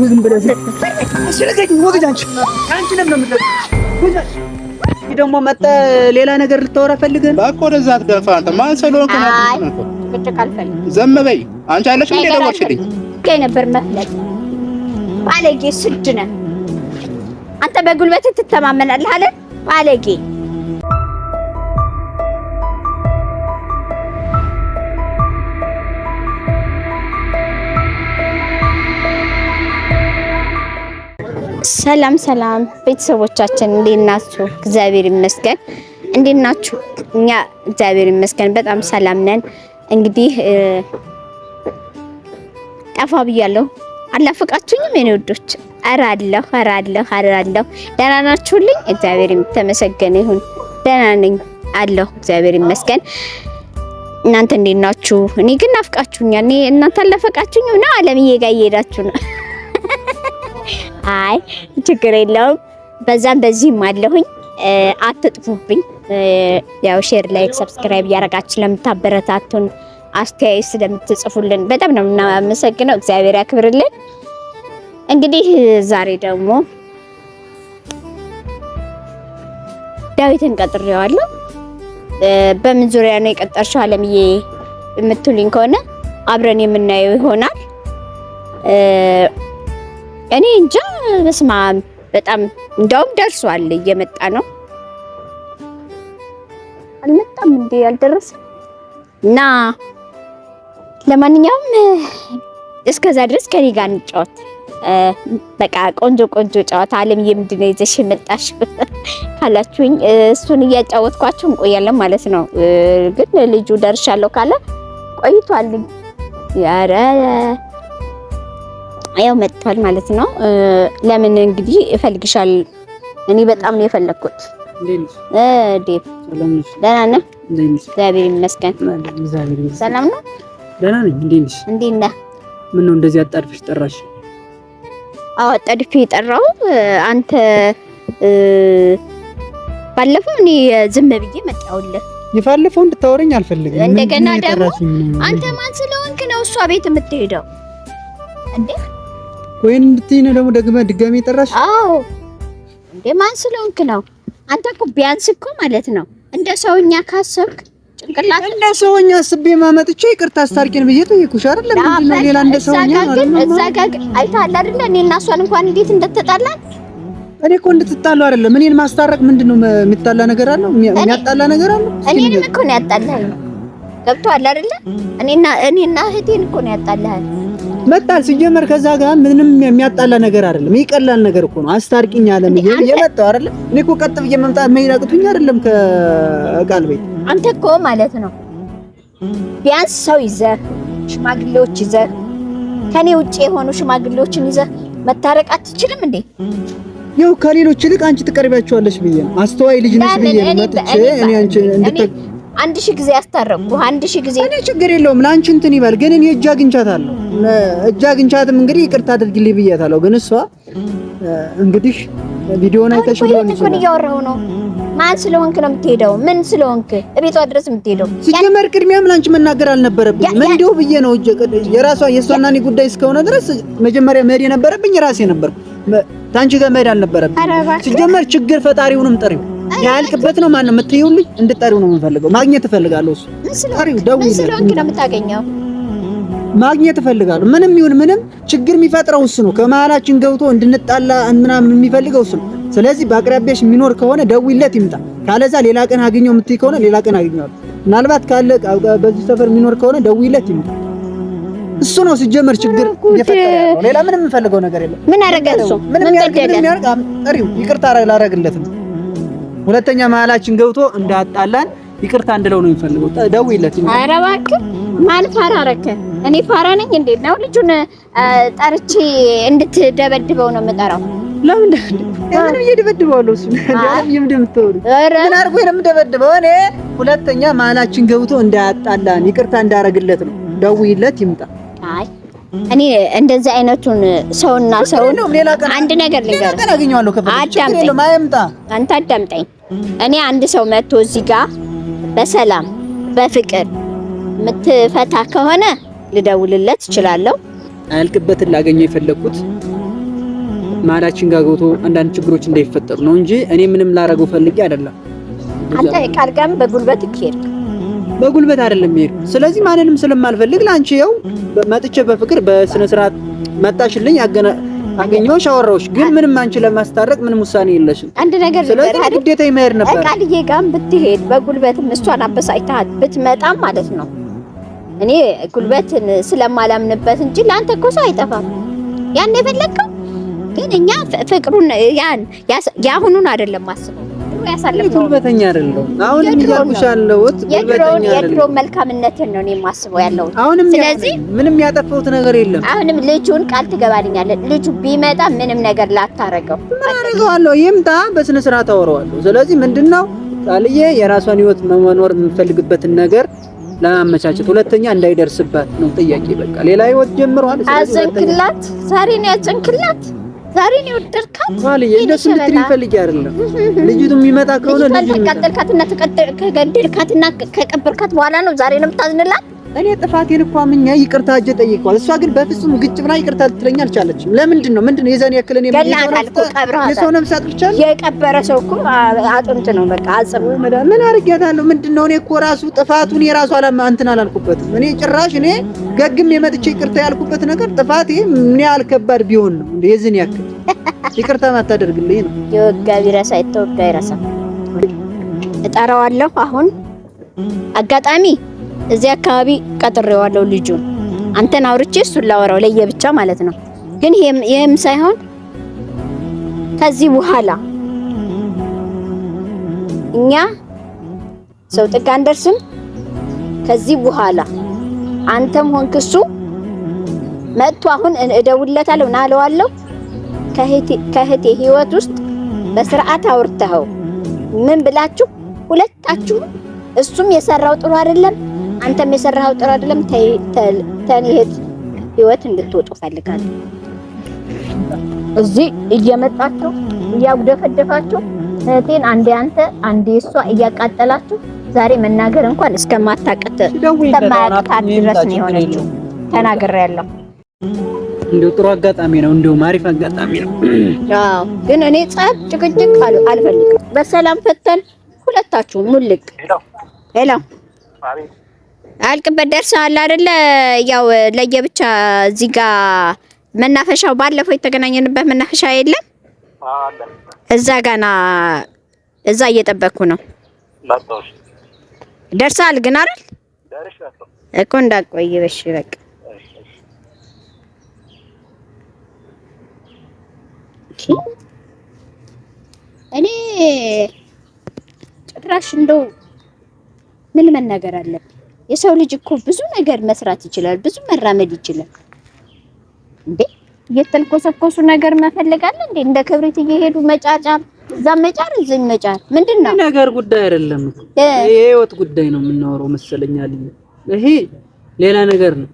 ዝም ብለህ ስለዚህ ወግጃንች አንቺ ለምን ነው ወግጃንች ደግሞ መጣ ሌላ ነገር ልታወራ ፈልገን ባኮ ወደዛ አትገፋ አንተ ማን ስለሆንክ ነው ከተካልፈል ዘም በይ አንቺ አለሽ ምን ደወልሽልኝ ከይ ነበር መፍለጥ ባለጌ ስድነ አንተ በጉልበት ትተማመናለህ አይደል ባለጌ ሰላም ሰላም ቤተሰቦቻችን እንዴት ናችሁ? እግዚአብሔር ይመስገን። እንዴት ናችሁ? እኛ እግዚአብሔር ይመስገን በጣም ሰላም ነን። እንግዲህ ጠፋ ብያለሁ። አላፈቃችሁኝም የኔ ወዶች? ኧረ አለሁ። ደህና ናችሁልኝ? እግዚአብሔር የተመሰገነ ይሁን። ደህና ነኝ አለሁ እግዚአብሔር ይመስገን። እናንተ እንዴት ናችሁ? እኔ ግን ናፍቃችሁኛል። እናንተ አላፈቃችሁኝም ነው? አለምዬ ጋር እየሄዳችሁ ነው? አይ ችግር የለውም። በዛም በዚህም አለሁኝ። አትጥፉብኝ። ያው ሼር፣ ላይክ፣ ሰብስክራይብ እያደረጋችሁ ለምታበረታቱን አስተያየት ስለምትጽፉልን በጣም ነው የምናመሰግነው። እግዚአብሔር ያክብርልን። እንግዲህ ዛሬ ደግሞ ዳዊትን ቀጥሬዋለሁ። በምን ዙሪያ ነው የቀጠርሽው አለምዬ የምትሉኝ ከሆነ አብረን የምናየው ይሆናል። እኔ እንጃ በስመ አብ በጣም እንደውም ደርሷል፣ እየመጣ ነው። አልመጣም እንዴ? አልደረሰም። እና ለማንኛውም እስከዛ ድረስ ከኔ ጋር እንጫወት። በቃ ቆንጆ ጨዋታ። አለምዬ ምንድን ነው ይዘሽ መጣሽ ካላችሁኝ እሱን እያጫወትኳችሁ እንቆያለን ማለት ነው። ግን ልጁ ደርሻለሁ ካለ ቆይቷል። ያረ ያው መጥቷል ማለት ነው። ለምን እንግዲህ እፈልግሻል። እኔ በጣም ነው የፈለኩት። ዴቭ ደህና ነህ? እግዚአብሔር ይመስገን። ሰላም ነው? ደህና ነኝ። እንዴት ነህ? ምን ነው እንደዚህ አጣድፍሽ ጠራሽ? አዎ አጣድፌ የጠራው አንተ ባለፈው እኔ ዝም ብዬ መጣሁልህ። ይፋለፈው እንድታወሪኝ አልፈልግም። እንደገና ደግሞ አንተ ማን ስለሆንክ ነው እሷ ቤት የምትሄደው እንዴ? ወይን እንድትይኝ ነው ደግሞ ድጋሜ ጠራሽ? አዎ እንዴ ማን ስለሆንክ ነው? አንተ እኮ ቢያንስ እኮ ማለት ነው እንደ ሰውኛ ካሰብክ ጭንቅላት እንደ ሰውኛ አስቤ ማመጥቼ ይቅርታ አስታርቂን ብዬ ጠየኩሽ አይደል? ምንድነው ሌላ እንደ ሰውኛ ማለት ነው? እዛ ጋር አይተሃል አይደል? እኔና እሷን እንኳን እንዴት እንደተጣላን። እኔ እኮ እንድትጣሉ አይደለም እኔን ማስታረቅ ምንድነው የሚጣላ ነገር አለው? የሚያጣላ ነገር አለው? እኔንም እኮ ነው ያጣላኸኝ። ገብቶሃል አይደል? እኔና እህቴን እኮ ነው ያጣላኸኝ። መጣል ሲጀመር ከዛ ጋር ምንም የሚያጣላ ነገር አይደለም። ይቀላል ነገር እኮ ነው። አስታርቂኝ አለም የመጣው አይደል? እኔ እኮ ቀጥ ብዬ መምጣት መይናቅቱኝ አይደለም ከቃል ቤት። አንተ እኮ ማለት ነው ቢያንስ ሰው ይዘህ ሽማግሌዎች ይዘህ ከኔ ውጪ የሆኑ ሽማግሌዎችን ይዘህ መታረቅ አትችልም እንዴ? ያው ከሌሎች ይልቅ አንቺ ትቀርቢያቸዋለሽ ብዬ ነው። አስተዋይ ልጅ ነሽ ብዬ ነው መጥቼ እኔ አንቺ አንድ ሺህ ጊዜ አስታረቅኩ። አንድ ሺህ ጊዜ እኔ ችግር የለውም ለአንቺ እንትን ይባል። ግን እኔ እጅ አግኝቻታለሁ። እንግዲህ ይቅርታ አድርጊልኝ ብያታለሁ። ግን እሷ እንግዲህ ቪዲዮውን አይተሽ ሊሆን ይችላል። እያወራሁ ነው። ማን ስለሆንክ ነው የምትሄደው? ምን ስለሆንክ እቤቷ ድረስ የምትሄደው? ሲጀመር ቅድሚያም ላንቺ መናገር አልነበረብኝም። ምን እንደው ብዬ ነው የእሷና እኔ ጉዳይ እስከሆነ ድረስ መጀመሪያ መሄድ የነበረብኝ ራሴ ነበርኩ። ታንቺ ጋር መሄድ አልነበረብኝ። ሲጀመር ችግር ፈጣሪውንም ጥሪው ያልቅበት ነው። ማን ነው የምትይውልኝ? እንድጠሪው ነው የምፈልገው። ማግኘት እፈልጋለሁ። እሱ ጠሪው ደውል ስለሆንክ ነው የምታገኘው። ማግኘት እፈልጋለሁ። ምንም ይሁን ምንም ችግር የሚፈጥረው እሱ ነው። ከመሀላችን ገብቶ እንድንጣላ ምናምን የሚፈልገው እሱ ነው። ስለዚህ በአቅራቢያሽ የሚኖር ከሆነ ደውይለት ይምጣ። ካለዛ ሌላ ቀን አገኘው የምትይ ከሆነ ሌላ ቀን አገኘዋለሁ። ምናልባት ካለ በዚህ ሰፈር የሚኖር ከሆነ ደውይለት ይምጣ። እሱ ነው ሲጀመር ችግር እየፈጠረ ያለው። ሌላ ምንም የምፈልገው ነገር የለም። ምን አደረገ እሱ? ምንም ያርግ ጠሪው ይቅርታ ላደርግለት ነው። ሁለተኛ መሀላችን ገብቶ እንዳጣላን ይቅርታ እንድለው ነው የሚፈልገው። ደውይለት ይምጣ። ኧረ እባክህ ማን ፋራ አደረከ? እኔ ፋራ ነኝ እንዴ? ነው ልጁን ጠርቼ እንድትደበድበው ነው የምጠራው። ለምን እየደበድበዋለሁ? እሱ ምን አድርጎ ነው የምደበድበው? እኔ ሁለተኛ መሀላችን ገብቶ እንዳያጣላን ይቅርታ እንዳደርግለት ነው። ደውይለት ይምጣ። አይ እኔ እንደዚህ አይነቱን ሰውና ሰውን አንድ ነገር ልንገርህ፣ አገኘዋለሁ። አንተ አዳምጠኝ። እኔ አንድ ሰው መጥቶ እዚህ ጋር በሰላም በፍቅር የምትፈታ ከሆነ ልደውልለት እችላለሁ። አያልቅበትን ላገኘው የፈለኩት ማላችን ጋር ገብቶ አንዳንድ ችግሮች እንዳይፈጠሩ ነው እንጂ እኔ ምንም ላረገው ፈልጌ አይደለም። አንተ ቃል ጋር በጉልበት ይሄድ በጉልበት አይደለም ይሄድ። ስለዚህ ማንንም ስለማልፈልግ ላንቺ ያው መጥቼ በፍቅር በስነ ስርዓት መጣሽልኝ አገኘሁሽ አወራሁሽ። ግን ምንም አንቺ ለማስታረቅ ምንም ውሳኔ የለሽም። አንድ ነገር ስለዚህ ግዴታ ይመር ነበር። ቃልዬ ጋር ብትሄድ በጉልበትም እሷን አበሳጭታት ብትመጣም ማለት ነው እኔ ጉልበትን ስለማላምንበት እንጂ ላንተ እኮ ሰው አይጠፋም። ያን የፈለከው ግን እኛ ፍቅሩን ያሁኑን አይደለም ማስበው ያሳለፈው ጉልበተኛ አይደለም። አሁንም ያልኩሻለሁት ጉልበተኛ የድሮ መልካምነትን ነው እኔ ማስበው ያለው። ስለዚህ ምንም ያጠፋሁት ነገር የለም። አሁንም ልጁን ቃል ትገባልኛለህ። ልጁ ቢመጣ ምንም ነገር ላታረገው አረጋለሁ። ይምጣ፣ በስነ ስርዓት አወራዋለሁ። ስለዚህ ምንድነው ቃልዬ የራሷን ህይወት መኖር የምትፈልግበትን ነገር ለማመቻቸት ሁለተኛ እንዳይደርስባት ነው ጥያቄ። በቃ ሌላ ህይወት ጀምሯል። አዘንክላት፣ ዛሬ ነው ያዘንክላት፣ ዛሬ ነው ወደድካት ማለት እንደሱ ልትሪ ፈልጊ አይደለም። ልጅቱ የሚመጣ ከሆነ ልጅ ተቀጠልካትና ከገደልካትና ከቀበርካት በኋላ ነው ዛሬ ነው የምታዝንላት። እኔ ጥፋቴን እኮ አምኜ ይቅርታ እጄ ጠይቀዋል። እሷ ግን በፍጹም ግጭ ብላ ይቅርታ ልትለኝ አልቻለችም። ለምንድን ነው የዛን ያክል እኔ የሰው ነፍስ አጥፍቻለሁ? የቀበረ ሰው እኮ አጥንት ነው በቃ አጽም። ምን አድርጌያታለሁ? ምንድን ነው እኔ እኮ ራሱ ጥፋቱን የራሱ አላማ እንትን አላልኩበትም። እኔ ጭራሽ እኔ ገግም የመጥቼ ይቅርታ ያልኩበት ነገር ጥፋቴ ምን ያህል ከባድ ቢሆን ነው እንዴ የዚህን ያክል ይቅርታ ማታደርግልኝ ነው? የወጋ ቢረሳ የተወጋ ይረሳ። እጠራዋለሁ አሁን አጋጣሚ እዚህ አካባቢ ቀጥሬዋለሁ ልጁን። አንተን አውርቼ እሱን ላወራው ለየብቻ ማለት ነው። ግን ይሄም ሳይሆን ከዚህ በኋላ እኛ ሰው ጥጋ አንደርስም። ከዚህ በኋላ አንተም ሆንክ እሱ መጥቶ አሁን እደውልለታለሁ ና እለዋለሁ ከእህቴ ህይወት ውስጥ በስርዓት አውርተኸው ምን ብላችሁ ሁለታችሁ እሱም የሰራው ጥሩ አይደለም አንተም የሰራው ጥሩ አይደለም ተኒህት ህይወት እንድትወጡ ፈልጋለሁ። እዚህ እየመጣችሁ እያጉደፈደፋችሁ እህቴን አንዴ አንተ አንዴ እሷ እያቃጠላችሁ ዛሬ መናገር እንኳን እስከማታቀት ተማያቃት ድረስ ነው የሆነችው። ተናግሬያለሁ። እንደው ጥሩ አጋጣሚ ነው፣ እንደው ማሪፍ አጋጣሚ ነው። አዎ ግን እኔ ጸብ ጭቅጭቅ አልፈልግም። በሰላም ፈተን ሁለታችሁ ሙልቅ ሄሎ አልቅበት ደርሰሃል አይደለ? ያው ለየብቻ እዚህ ጋር መናፈሻው ባለፈው የተገናኘንበት መናፈሻ የለም? እዛ ጋና እዛ እየጠበቅኩ ነው። ደርሰሃል ግን አይደል? እኮ እንዳትቆይ በሽ በቃ እኔ ጭራሽ እንደው ምን መናገር አለብኝ? የሰው ልጅ እኮ ብዙ ነገር መስራት ይችላል፣ ብዙ መራመድ ይችላል። እንዴ እየተንኮሰኮሱ ነገር መፈለግ አለ እንዴ? እንደ ክብሪት እየሄዱ መጫጫር፣ እዛ መጫር፣ እዚህ መጫር ምንድነው? ነገር ጉዳይ አይደለም። የህይወት ጉዳይ ነው የምናወራው መሰለኛል። ይሄ ሌላ ነገር ነው።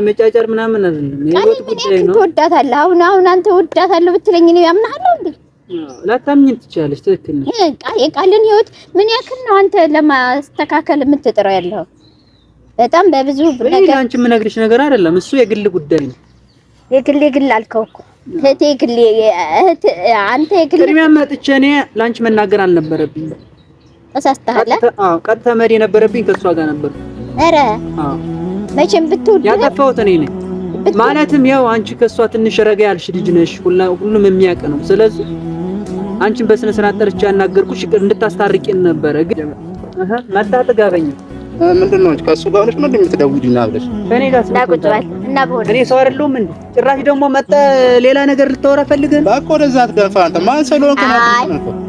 መጫጫር ምናምን አይደለም። የህይወት ጉዳይ ነው። ትወዳታለህ። አሁን አንተ ወዳታለሁ ብትለኝ ነው ያምናለሁ እንዴ? ላታምኝ ትችላለች። ትክክል ነው። የቃልን ህይወት ምን ያክል ነው አንተ ለማስተካከል የምትጥረው ያለው? በጣም በብዙ ነገር አንቺ የምነግርሽ ነገር አይደለም። እሱ የግል ጉዳይ ነው። የግል አልከው እኮ እህቴ ግል አንተ የግል ቅድሚያ መጥቼ እኔ ላንቺ መናገር አልነበረብኝ። ተሳስተሃል። አዎ ቀጥታ መሄድ የነበረብኝ ከሷ ጋር ነበር። ኧረ መቼም ብትወድ ያጠፋሁት እኔ ነኝ። ማለትም ያው አንቺ ከሷ ትንሽ ረጋ ያልሽ ልጅ ነሽ፣ ሁሉም የሚያውቅ ነው። ስለዚህ አንቺን በስነ ስርዓት ጠርቼ ያናገርኩሽ እንድታስታርቂን ነበረ። ግን መጣ ጥጋበኛ ምንድነው? ከሱ ጋር ሆነሽ ነው እንደምትደውይልኝ አብለሽ እኔ ጋር ዳቁጥባል እና በሆነ እኔ ሰው አይደለሁም እንዴ? ጭራሽ ደግሞ መጣ ሌላ ነገር ልታወራ ፈልገን ባኮ ወደዛ አትገፋ። አንተ ማን ስለሆንክ ነው?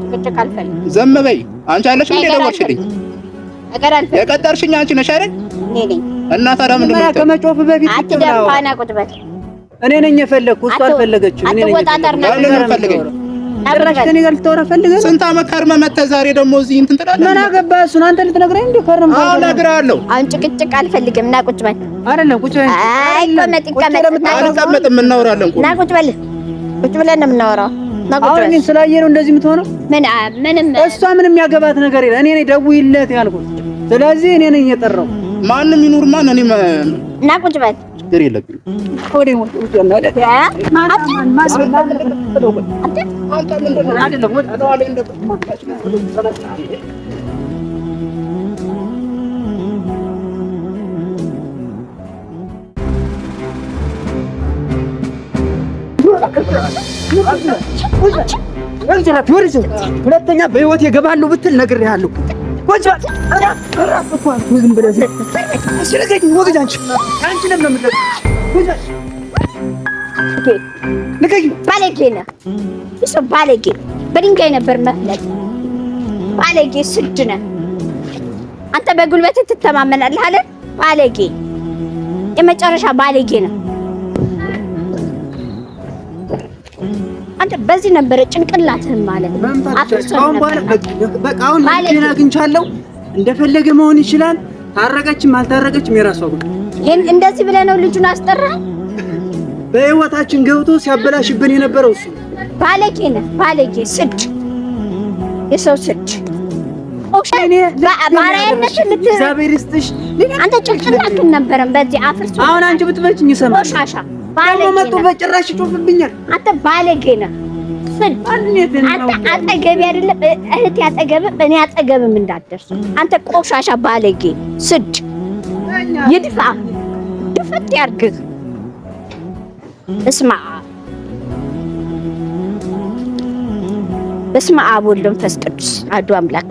ጭቅጭቅ አልፈልግም። ዘም በይ። አንቺ አለሽ ምን ደወልሽልኝ? የቀጠርሽኝ አንቺ ነሽ አይደል? እኔ ነኝ። እና ታዲያ ምንድን ነው ከመጮፍ በፊት አትደፋና ቁጥበት እኔ ነኝ የፈለኩት፣ እሷ አልፈለገችም። እኔ ነኝ የፈለኩት። ጭራሽ ከእኔ ጋር ልታወራ ፈልገህ ስንት ዓመት ከርመህ መተህ ዛሬ ደግሞ እዚህ እንትን ትላለህ? ምን አገባህ? እሱን አንተ ልትነግረኝ እንዴ? ከርም አዎ እነግርሃለሁ። አሁን ጭቅጭቅ አልፈልግም። እና ቁጭ በል። አይደለም ቁጭ በል። ይቀመጥ። አልቀመጥም፣ እናወራለን። እና ቁጭ በል። ቁጭ ብለን ነው የምናወራው። አሁን እኔን ስላየህ ነው እንደዚህ የምትሆነው? ምንም እሷ ምንም ያገባት ነገር የለም። እኔ ነኝ ደውይለት ያልኩት። ስለዚህ እኔ ነኝ የጠራው። ማንም ይኑር ማን እኔ እና ቁጭ በል ችግር የለብኝም። ሁለተኛ በህይወት የገባሉ ብትል ነግሬሃለሁ። ባለጌ ነህ። ባለጌ በድንጋይ ነበር መፍለጥ። ባለጌ ስድ ነህ አንተ። በጉልበት ትተማመናለህ አለ። ባለጌ የመጨረሻ ባለጌ ነህ አንተ። በዚህ ነበረ ጭንቅላትህን ማለት ነው። አሁን ልጄን አግኝቻለሁ። እንደፈለገ መሆን ይችላል። ታረቀችም አልታረቀችም የራሷ ጉዳይ። ይሄን እንደዚህ ብለህ ነው ልጁን አስጠራህ? በህይወታችን ገብቶ ሲያበላሽብን የነበረው እሱ። ባለጌ ነህ። ባለጌ ስድ፣ የሰው ስድ እግዚአብሔር ይስጥሽ። አንተ ጭንቅላትህን ነበረን በዚህ አፍርሶ። አሁን አንቺ ብትበጭኝ ይሰማል። ቆሻሻ ባለጌ መጥቶ በጭራሽ ይጮፍብኛል። አንተ ባለጌ ነህ። አንተ አጠገቤ አይደለም እህቴ አጠገብም እኔ አጠገብም እንዳትደርስ አንተ ቆሻሻ ባለጌ ስድ። ይድፋ ድፍት ያርግህ። በስመ አብ ወወልድ ወመንፈስ ቅዱስ አሐዱ አምላክ